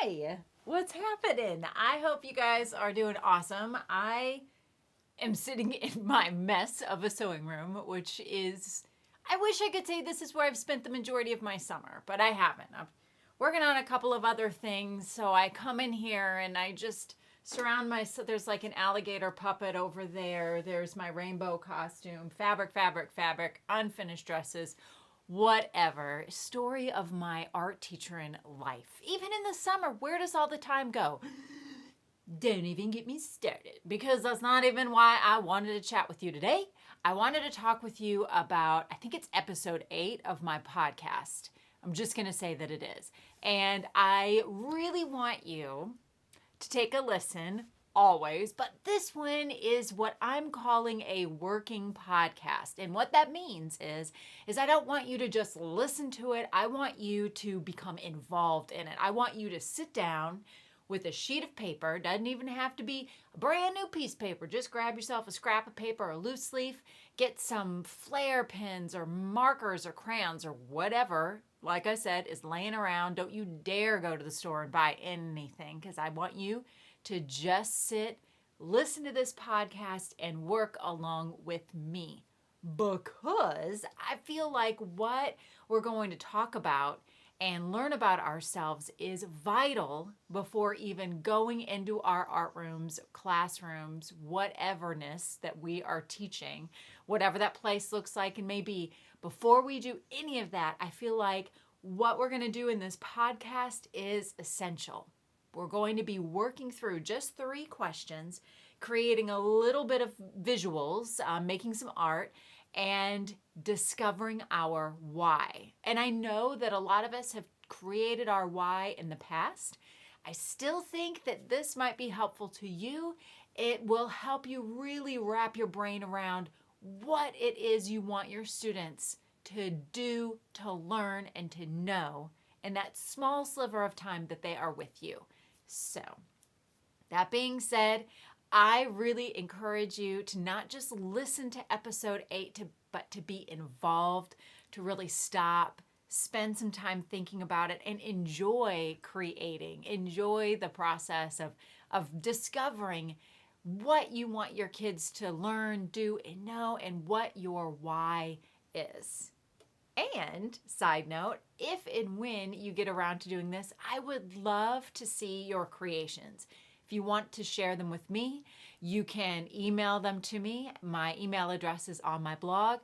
Hey, what's happening? I hope you guys are doing awesome. I am sitting in my mess of a sewing room, which is, I wish I could say this is where I've spent the majority of my summer, but I haven't. I'm working on a couple of other things, so I come in here and I just surround myself. There's like an alligator puppet over there. There's my rainbow costume, fabric, unfinished dresses, whatever. Story of my art teacherin life. Even in the summer, where does all the time go? Don't even get me started, because that's not even why I wanted to chat with you today. I wanted to talk with you about, I think it's episode 8 of my podcast. I'm just going to say that it is. And I really want you to take a listen always, but this one is what I'm calling a working podcast. And what that means is I don't want you to just listen to it. I want you to become involved in it. I want you to sit down with a sheet of paper. Doesn't even have to be a brand new piece of paper. Just grab yourself a scrap of paper or a loose leaf. Get some flare pens or markers or crayons or whatever, like I said, is laying around. Don't you dare go to the store and buy anything, because I want you to just sit, listen to this podcast, and work along with me. Because I feel like what we're going to talk about and learn about ourselves is vital before even going into our art rooms, classrooms, whateverness that we are teaching, whatever that place looks like and maybe. Before we do any of that, I feel like what we're going to do in this podcast is essential. We're going to be working through just 3 questions, creating a little bit of visuals, making some art, and discovering our why. And I know that a lot of us have created our why in the past. I still think that this might be helpful to you. It will help you really wrap your brain around what it is you want your students to do, to learn, and to know in that small sliver of time that they are with you. So, that being said, I really encourage you to not just listen to episode 8, but to be involved, to really stop, spend some time thinking about it, and enjoy creating. Enjoy the process of discovering what you want your kids to learn, do, and know, and what your why is. And side note, if and when you get around to doing this, I would love to see your creations. If you want to share them with me, you can email them to me. My email address is on my blog.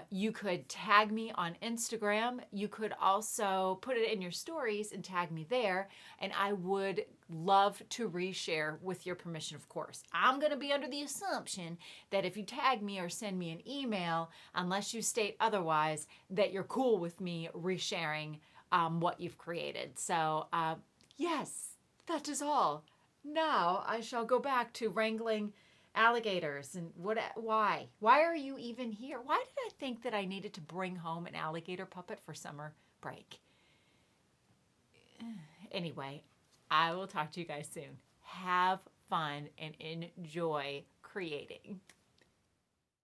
You could tag me on Instagram. You could also put it in your stories and tag me there. And I would love to reshare with your permission, of course. I'm going to be under the assumption that if you tag me or send me an email, unless you state otherwise, that you're cool with me resharing what you've created. So yes, that is all. Now I shall go back to wrangling alligators. And why are you even here? Why did I think that I needed to bring home an alligator puppet for summer break? Anyway, I will talk to you guys soon. Have fun and enjoy creating.